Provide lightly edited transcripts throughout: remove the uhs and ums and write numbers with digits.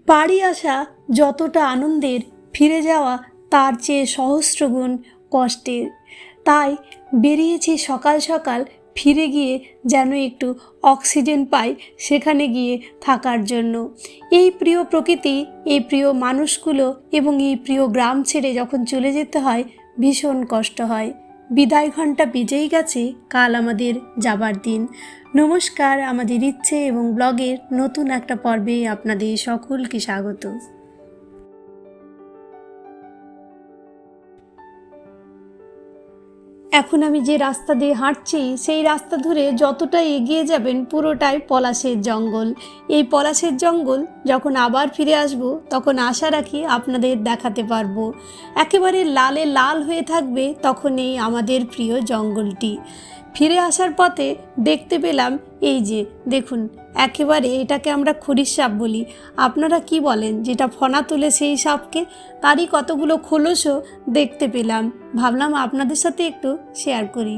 বাড়ি আসা যতটা আনন্দের, ফিরে যাওয়া তার চেয়ে সহস্রগুণ কষ্টের। তাই বেরিয়েছি সকাল সকাল, ফিরে গিয়ে যেন একটু অক্সিজেন পাই সেখানে গিয়ে থাকার জন্য। এই প্রিয় প্রকৃতি, এই প্রিয় মানুষগুলো এবং এই প্রিয় গ্রাম ছেড়ে যখন চলে যেতে হয় ভীষণ কষ্ট হয়। বিদায় ঘণ্টা বেজেই গেছে, কাল আমাদের যাবার দিন। নমস্কার, আমাদের ইচ্ছে এবং ব্লগের নতুন একটা পর্বে আপনাদের সকলকে স্বাগত। এখন আমি যে রাস্তা দিয়ে হাঁটছি সেই রাস্তা ধরে যতটা এগিয়ে যাবেন পুরোটাই পলাশের জঙ্গল। এই পলাশের জঙ্গল যখন আবার ফিরে আসব তখন আশা রাখি আপনাদের দেখাতে পারবো। একেবারে লালে লাল হয়ে থাকবে তখন এই আমাদের প্রিয় জঙ্গলটি। ফিরে আসার পথে দেখতে পেলাম, এই যে দেখুন, একেবারে এটাকে আমরা খড়ির সাপ বলি, আপনারা কি বলেন, যেটা ফনা তোলে সেই সাপকে, তারই কতগুলো খোলসও দেখতে পেলাম। ভাবলাম আপনাদের সাথে একটু শেয়ার করি।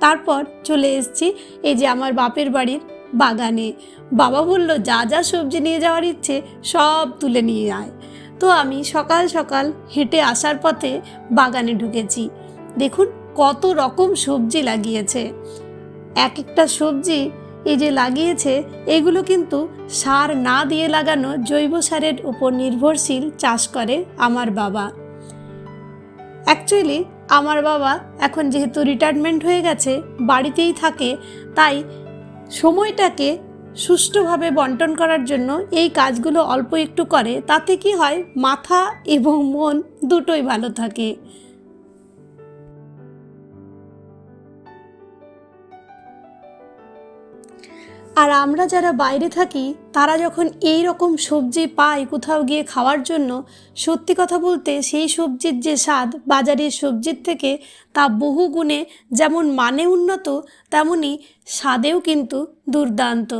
তারপর চলে এসেছি এই যে আমার বাপের বাড়ির বাগানে। বাবা বলল যা যা সবজি নিয়ে যাওয়ার ইচ্ছে সব তুলে নিয়ে আয়। তো আমি সকাল সকাল হেঁটে আসার পথে বাগানে ঢুকেছি। দেখুন কত রকম সবজি লাগিয়েছে। এক একটা সবজি এই যে লাগিয়েছে এগুলো কিন্তু সার না দিয়ে লাগানো জৈব সারের উপর নির্ভরশীল চাষ করে আমার বাবা। অ্যাকচুয়ালি আমার বাবা এখন যেহেতু রিটায়ারমেন্ট হয়ে গেছে, বাড়িতেই থাকে, তাই সময়টাকে সুষ্ঠুভাবে বন্টন করার জন্য এই কাজগুলো অল্প একটু করে। তাতে কি হয়, মাথা এবং মন দুটোই ভালো থাকে। আর আমরা যারা বাইরে থাকি তারা যখন এই রকম সবজি পাই কোথাও গিয়ে খাওয়ার জন্য, সত্যি কথা বলতে সেই সবজির যে স্বাদ বাজারের সবজির থেকে তা বহু গুণে যেমন মানে উন্নত, তেমনি স্বাদেও কিন্তু দুর্দান্ত।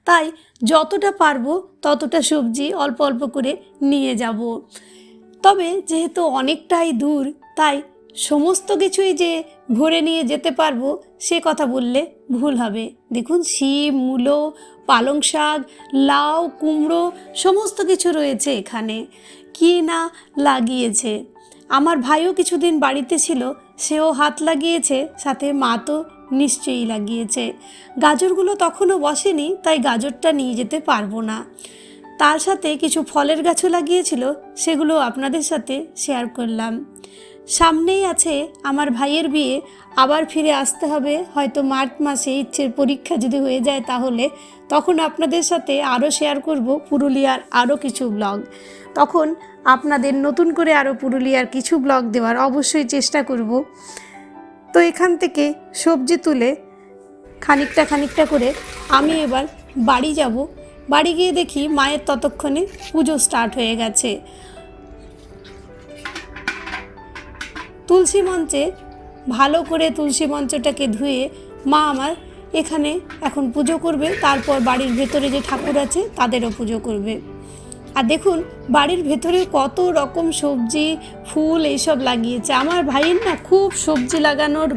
তাই যতটা পারবো ততটা সবজি অল্প অল্প করে নিয়ে যাব। তবে যেহেতু অনেকটাই দূর, তাই সমস্ত কিছুই যে ভরে নিয়ে যেতে পারবো সে কথা বললে ভুল হবে। দেখুন শিম, মূলো, পালং শাক, লাউ, কুমড়ো সমস্ত কিছু রয়েছে এখানে। কি না লাগিয়েছে! আমার ভাইও কিছুদিন বাড়িতে ছিল, সেও হাত লাগিয়েছে, সাথে মা তো নিশ্চয়ই লাগিয়েছে। গাজরগুলো তখনও বসেনি, তাই গাজরটা নিয়ে যেতে পারবো না। তার সাথে কিছু ফলের গাছও লাগিয়েছিল, সেগুলো আপনাদের সাথে শেয়ার করলাম। সামনেই আছে আমার ভাইয়ের বিয়ে, আবার ফিরে আসতে হবে হয়তো মার্চ মাসে, ইচ্ছের পরীক্ষা যদি হয়ে যায় তাহলে। তখন আপনাদের সাথে আরও শেয়ার করব পুরুলিয়ার আরও কিছু ব্লগ। তখন আপনাদের নতুন করে আরও পুরুলিয়ার কিছু ব্লগ দেওয়ার অবশ্যই চেষ্টা করব। তো এখান থেকে সবজি তুলে খানিকটা খানিকটা করে আমি এবার বাড়ি যাব। বাড়ি গিয়ে দেখি মায়ের ততক্ষণে পুজো স্টার্ট হয়ে গেছে। তুলসী মঞ্চে ভালো করে তুলসী মঞ্চটাকে ধুয়ে মা আমার এখানে এখন পুজো করবে, তারপর বাড়ির ভেতরে যে ঠাকুর আছে তাদেরও পুজো করবে। আর দেখুন বাড়ির ভেতরে কত রকম সবজি, ফুল এইসব লাগিয়েছে। আমার ভাইয়ের না খুব সবজি লাগানোর,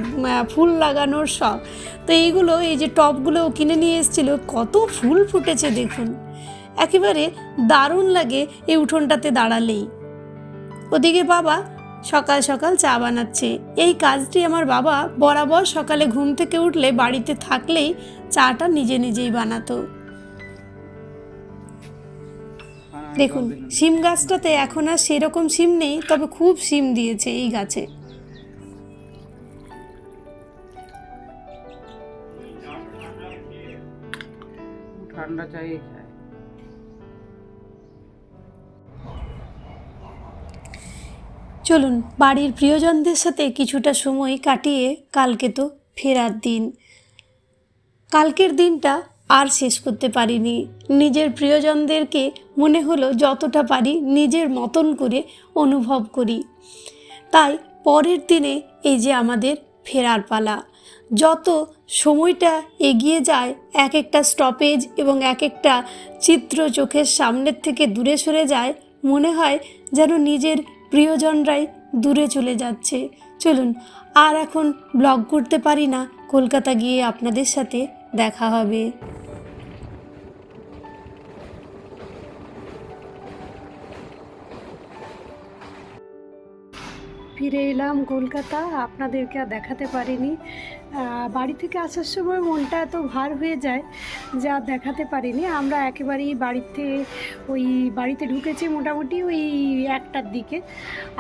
ফুল লাগানোর শখ। তো এইগুলো, এই যে টবগুলো কিনে নিয়ে এসেছিলো, কত ফুল ফুটেছে দেখুন, একেবারে দারুণ লাগে এই উঠোনটাতে দাঁড়ালেই। ওদিকে বাবা সকাল সকাল চা বানাচ্ছে। এই কাজটি আমার বাবা বরাবর সকালে ঘুম থেকে উঠলে, বাড়িতে থাকলেই চাটা নিজে নিজেই বানাতো। দেখুন শিম গাছটাতে এখন আর সেরকম শিম নেই, তবে খুব শিম দিয়েছে এই গাছে। ঠান্ডা চাই খায়। চলুন বাড়ির প্রিয়জনদের সাথে কিছুটা সময় কাটিয়ে, কালকে তো ফেরার দিন। কালকের দিনটা আর শেষ করতে পারিনি। নিজের প্রিয়জনদেরকে মনে হলো যতটা পারি নিজের মতন করে অনুভব করি। তাই পরের দিনে এই যে আমাদের ফেরার পালা, যত সময়টা এগিয়ে যায় এক একটা স্টপেজ এবং এক একটা চিত্র চোখের সামনের থেকে দূরে সরে যায়, মনে হয় যেন নিজের প্রিয়জনরাই দূরে চলে যাচ্ছে। চলুন আর এখন ব্লগ করতে পারি না, কলকাতা গিয়ে আপনাদের সাথে দেখা হবে। ফিরে এলাম কলকাতা, আপনাদেরকে আর দেখাতে পারিনি। বাড়ি থেকে আসার সময় মনটা এত ভার হয়ে যায় যা দেখাতে পারিনি। আমরা একেবারেই বাড়িতে ঢুকেছি মোটামুটি ওই 1টার দিকে,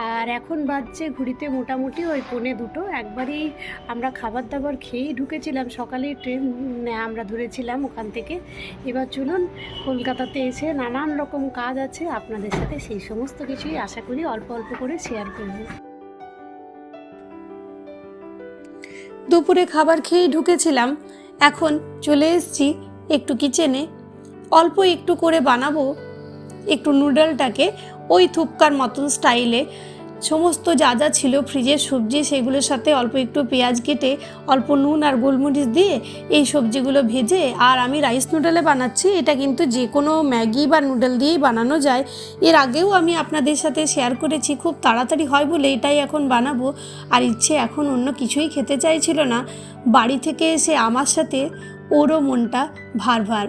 আর এখন বাজছে ঘড়িতে মোটামুটি ওই 1:45। একবারেই আমরা খাবার দাবার খেয়েই ঢুকেছিলাম, সকালে ট্রেন আমরা ধরেছিলাম ওখান থেকে। এবার চলুন, কলকাতাতে এসে নানান রকম কাজ আছে, আপনাদের সাথে সেই সমস্ত কিছুই আশা করি অল্প অল্প করে শেয়ার করব। দুপুরে খাবার খেয়েই ঢুকেছিলাম, এখন চলে এসেছি একটু কিচেনে। অল্প একটু করে বানাবো একটু নুডলটাকে ওই থুপকার মতন স্টাইলে। সমস্ত যা যা ছিল ফ্রিজের সবজি সেগুলোর সাথে অল্প একটু পেঁয়াজ কেটে অল্প নুন আর গোলমরিচ দিয়ে এই সবজিগুলো ভেজে, আর আমি রাইস নুডলে বানাচ্ছি। এটা কিন্তু যে কোনো ম্যাগি বা নুডল দিয়েই বানানো যায়। এর আগেও আমি আপনাদের সাথে শেয়ার করেছি, খুব তাড়াতাড়ি হয় বলে এটাই এখন বানাবো। আর ইচ্ছে এখন অন্য কিছুই খেতে চাইছিল না। বাড়ি থেকে এসে আমার সাথে ওরও মনটা ভার ভার।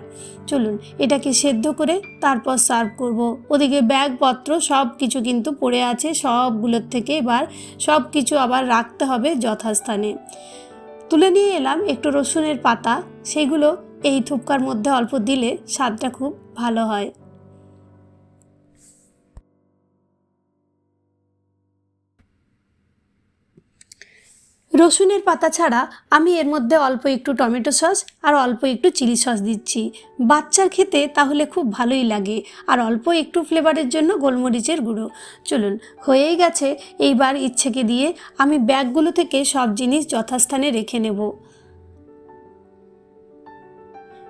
চলুন এটাকে সেদ্ধ করে তারপর সার্ভ করব। ওদিকে ব্যাগপত্র সব কিছু কিন্তু পড়ে আছে, সবগুলোর থেকে এবার সব কিছু আবার রাখতে হবে যথাস্থানে। তুলে নিয়ে এলাম একটু রসুনের পাতা, সেগুলো এই থুপকার মধ্যে অল্প দিলে স্বাদটা খুব ভালো হয়। রসুনের পাতা ছাড়া আমি এর মধ্যে অল্প একটু টমেটো সস আর অল্প একটু চিলি সস দিচ্ছি। বাচ্চার খেতে তাহলে খুব ভালোই লাগে, আর অল্প একটু ফ্লেভারের জন্য গোলমরিচের গুঁড়ো। চলুন, হয়েই গেছে। এইবার ইচ্ছেকে দিয়ে আমি ব্যাগগুলো থেকে সব জিনিস যথাস্থানে রেখে নেব।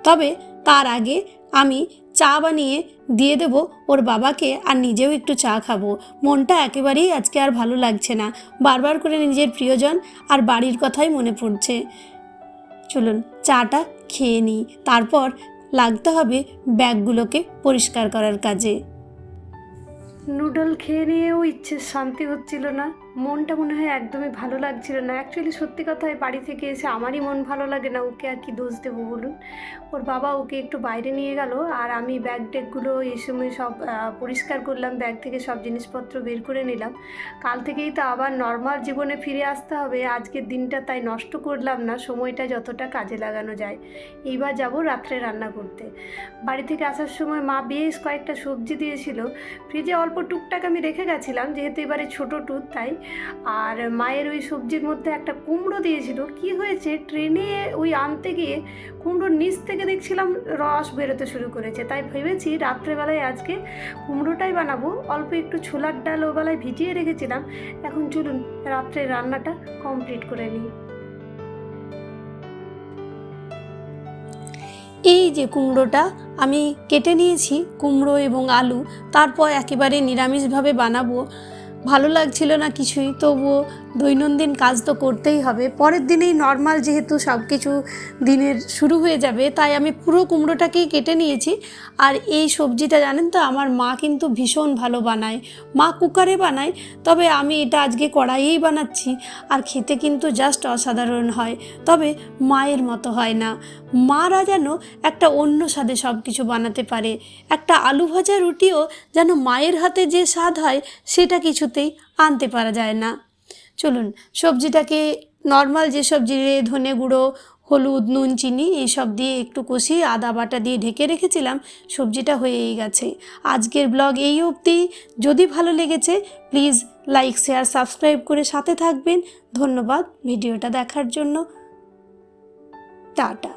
তবে তার আগে আমি চা বানিয়ে দিয়ে দেব ওর বাবাকে, আর নিজেও একটু চা খাবো। মনটা একেবারেই আজকে আর ভালো লাগছে না, বারবার করে নিজের প্রিয়জন আর বাড়ির কথাই মনে পড়ছে। চলুন চাটা খেয়ে নিই, তারপর লাগতে হবে ব্যাগগুলোকে পরিষ্কার করার কাজে। নুডল খেয়ে নিয়েও ইচ্ছে শান্তি হচ্ছিল না, মনটা মনে হয় একদমই ভালো লাগছিল না। অ্যাকচুয়ালি সত্যি কথায় বাড়ি থেকে এসে আমারই মন ভালো লাগে না, ওকে আর কি দোষ দেবো বলুন। ওর বাবা ওকে একটু বাইরে নিয়ে গেল, আর আমি ব্যাগ ট্যাগগুলো এই সময় সব পরিষ্কার করলাম, ব্যাগ থেকে সব জিনিসপত্র বের করে নিলাম। কাল থেকেই তো আবার নর্মাল জীবনে ফিরে আসতে হবে, আজকের দিনটা তাই নষ্ট করলাম না, সময়টা যতটা কাজে লাগানো যায়। এইবার যাব রাত্রে রান্না করতে। বাড়ি থেকে আসার সময় মা বেশ কয়েকটা সবজি দিয়েছিল, ফ্রিজে অল্প টুকটাক আমি রেখে গেছিলাম, যেহেতু এবারে ছোটো টুক তাই। আর মায়ের ওই সবজির মধ্যে একটা কুমড়ো দিয়েছিল। কি হয়েছে, ট্রেনে ওই আনতে গিয়ে কুমড়োর নিচ থেকে দেখছিলাম রস বেরোতে শুরু করেছে, তাই ভেবেছি রাত্রেবেলায় আজকে কুমড়োটাই বানাবো। অল্প একটু ছোলার ডাল ওবেলায় ভিজিয়ে রেখেছিলাম। এখন চলুন রাত্রে রান্নাটা কমপ্লিট করে নিই। এই যে কুমড়োটা আমি কেটে নিয়েছি, কুমড়ো এবং আলু, তারপর একেবারে নিরামিষভাবে বানাবো। ভালো লাগছিল না কিছুই, তবুও দৈনন্দিন কাজ তো করতেই হবে। পরের দিনেই নর্মাল যেহেতু সব কিছু দিনের শুরু হয়ে যাবে, তাই আমি পুরো কুমড়োটাকেই কেটে নিয়েছি। আর এই সবজিটা জানেন তো, আমার মা কিন্তু ভীষণ ভালো বানায়। মা কুকারে বানায়, তবে আমি এটা আজকে কড়াইয়েই বানাচ্ছি, আর খেতে কিন্তু জাস্ট অসাধারণ হয়। তবে মায়ের মতো হয় না, মারা যেন একটা অন্য স্বাদে সব কিছু বানাতে পারে। একটা আলু ভাজা রুটিও যেন মায়ের হাতে যে স্বাদ হয় সেটা কিছুতেই আনতে পারা যায় না। চলুন সবজিটাকে নর্মাল যেসব জিরে ধনে গুঁড়ো হলুদ নুন চিনি এইসব দিয়ে একটু কষিয়ে আদা বাটা দিয়ে ঢেকে রেখেছিলাম, সবজিটা হয়েই গেছে। আজকের ব্লগ এই অবধি। যদি ভালো লেগেছে প্লিজ লাইক শেয়ার সাবস্ক্রাইব করে সাথে থাকবেন। ধন্যবাদ ভিডিওটা দেখার জন্য। টাটা।